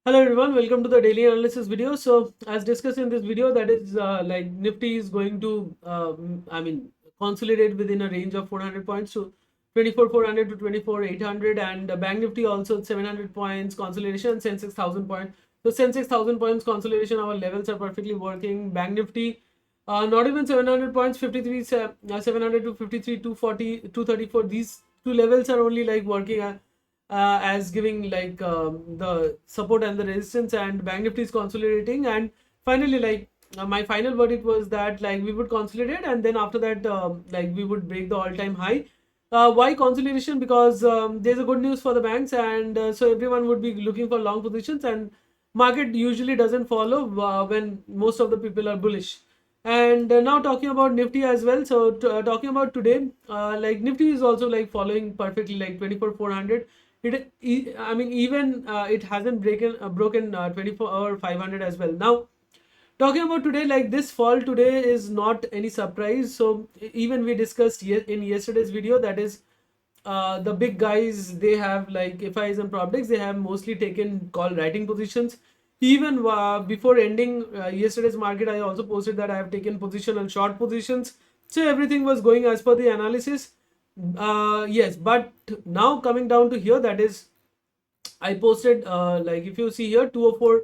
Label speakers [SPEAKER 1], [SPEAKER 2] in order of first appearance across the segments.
[SPEAKER 1] Hello everyone, welcome to the daily analysis video. So as discussed in this video, that is like Nifty is going to, consolidate within a range of 400 points to 24,400 to 24,800, and Bank Nifty also 700 points consolidation, Sensex 1,000 points. So Sensex 1,000 points consolidation, our levels are perfectly working. Bank Nifty, not even 700 points, 700 to 53, 240, 234. These two levels are only like working. As giving like the support and the resistance, and Bank Nifty is consolidating. And finally, like my final verdict was that like we would consolidate, and then after that like we would break the all-time high. Why consolidation? Because there's a good news for the banks, and so everyone would be looking for long positions, and market usually doesn't follow when most of the people are bullish. And now talking about Nifty as well. So talking about today, like Nifty is also like following perfectly like 24,400. I mean, even it hasn't broken 24 or 500 as well. Now, talking about today, like this fall today is not any surprise. So even we discussed in yesterday's video, that is the big guys, they have like FIs and Propdex, they have mostly taken call writing positions. Even before ending yesterday's market, I also posted that I have taken position and short positions. So everything was going as per the analysis. Yes, but now coming down to here, that is I posted like if you see here 204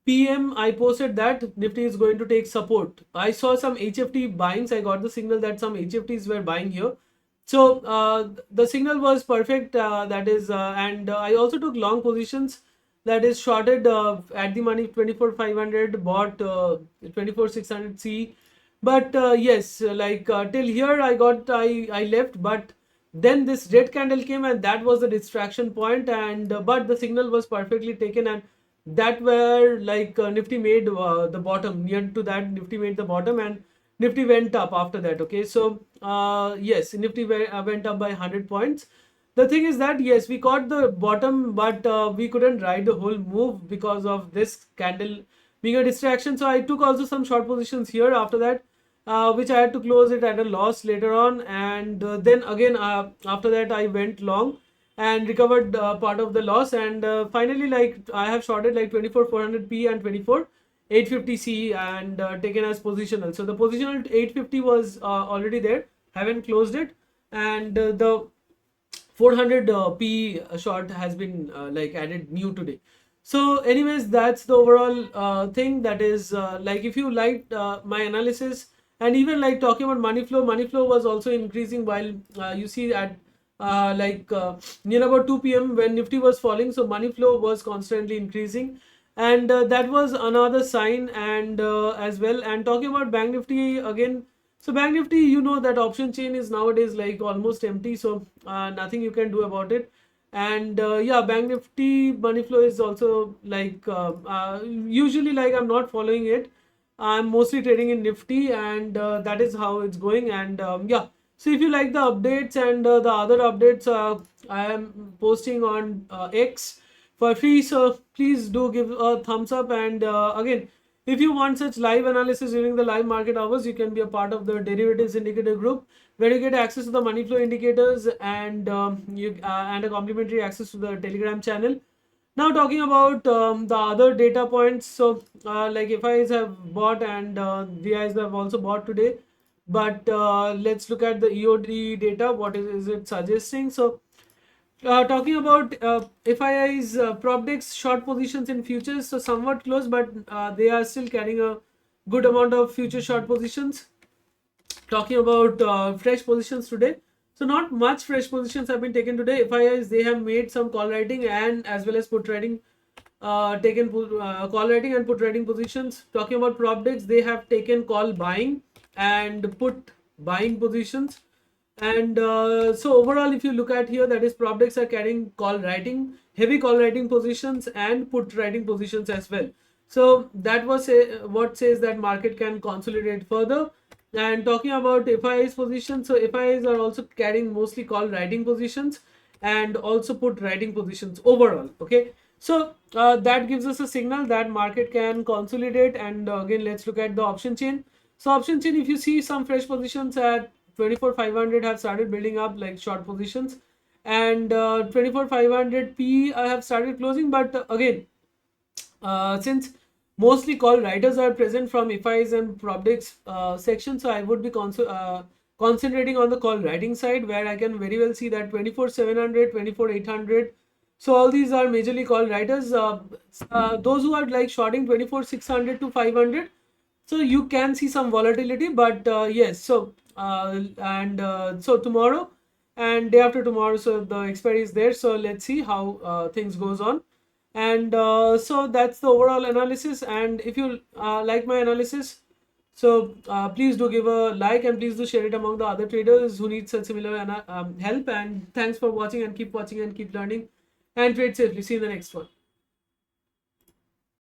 [SPEAKER 1] PM, I posted that Nifty is going to take support. I saw some HFT buyings. I got the signal that some HFTs were buying here. So the signal was perfect. That is, and I also took long positions. That is shorted at the money 24,500, bought 24,600 C. But yes, like till here I left, but then this red candle came, and that was the distraction point. And but the signal was perfectly taken, and that where like Nifty made the bottom. Near to that, Nifty made the bottom, and Nifty went up after that. Okay, so yes, Nifty went up by 100 points. The thing is that yes, we caught the bottom, but we couldn't ride the whole move because of this candle being a distraction. So I took also some short positions here after that, which I had to close it at a loss later on. And then again, after that, I went long and recovered part of the loss. And finally, like I have shorted like 24,400 P and 24,850 C, and taken as positional. So the positional 850 was already there, haven't closed it. And the 400 P short has been like added new today. So anyways, that's the overall thing. That is like if you liked my analysis, and even like talking about money flow was also increasing while you see at near about 2 p.m. when Nifty was falling. So money flow was constantly increasing, and that was another sign. And as well, and talking about Bank Nifty again. So Bank Nifty, you know that option chain is nowadays like almost empty, so nothing you can do about it. And yeah, Bank Nifty money flow is also like usually like I'm not following it. I'm mostly trading in Nifty, and that is how it's going. And yeah, so if you like the updates and the other updates, I am posting on X for free. So please do give a thumbs up. And again, if you want such live analysis during the live market hours, you can be a part of the derivatives indicator group, where you get access to the money flow indicators, and you and a complimentary access to the Telegram channel. Now talking about the other data points. So like FIs have bought, and VIs have also bought today. But let's look at the EOD data. What is it suggesting? So talking about FII's Propdex short positions in futures, so somewhat close, but they are still carrying a good amount of future short positions. Talking about fresh positions today, so not much fresh positions have been taken today. FIIs, they have made some call writing and as well as put writing, call writing and put writing positions. Talking about Propdex, they have taken call buying and put buying positions. And so overall, if you look at here, that is Propdex are carrying call writing, heavy call writing positions and put writing positions as well. So that was what says that market can consolidate further. And talking about FII's position, so FIIs are also carrying mostly call writing positions and also put writing positions overall. Okay, so that gives us a signal that market can consolidate. And again, let's look at the option chain. So option chain, if you see some fresh positions at 24,500 have started building up like short positions, and 24,500 P I have started closing. But again, since mostly call writers are present from IFIs and Probdix section, so I would be concentrating on the call writing side, where I can very well see that 24,700, 24,800. So all these are majorly call writers. Those who are like shorting 24,600 to 500, so you can see some volatility. But yes, so so tomorrow and day after tomorrow, so the expiry is there. So let's see how things goes on. And so that's the overall analysis. And if you like my analysis, so please do give a like, and please do share it among the other traders who need such similar help. And thanks for watching, and keep watching and keep learning, and trade safely. See you in the next one.